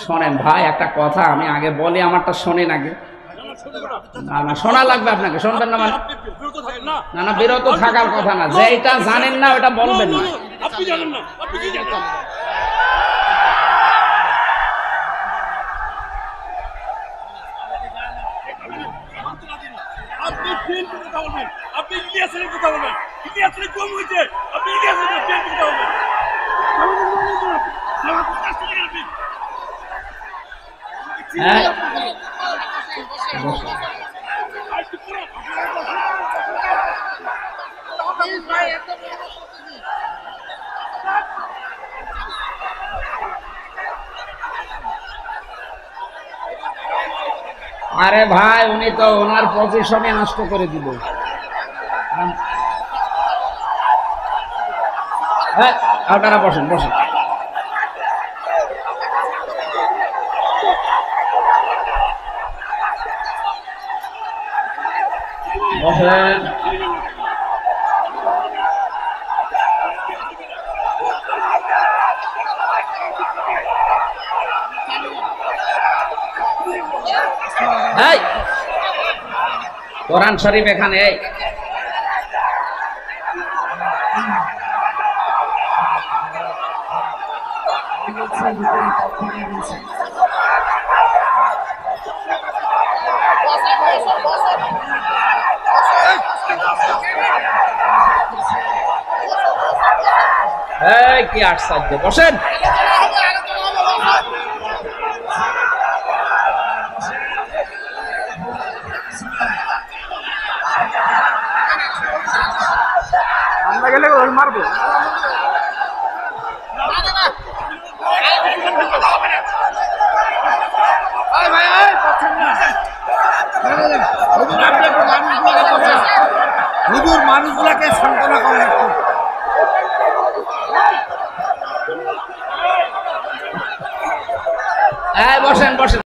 শোনেন ভাই, একটা কথা আমি আগে বলি, আমারটা শোনেন আগে। না না, শোনা লাগবে আপনাকে, শুনবেন না মানে? না না, বিরত থাকার কথা না, যেটা জানেন না ওটা বলবেন না। আপনি জানেন না, আপনি কি জানেন? আপনি বিএনপির কথা বলবেন, আপনি ইলিয়াসের কথা বলবেন, ইলিয়াসের কম হয়েছে, আপনি ইলিয়াসের বিএনপির কথা বলবেন। হ্যাঁ, আরে ভাই, উনি তো ওনার পজিশনে নষ্ট করে দিল। হ্যাঁ, আপনারা বসেন বসেন। বসেন। এই কোরআন শরীফ এখানে। এই কি আশ্চর্য, বসেন। আমরা গেলে মারবো। হুজুর, মানুষগুলাকে সান্ত্বনা করেন। বসেন বসেন।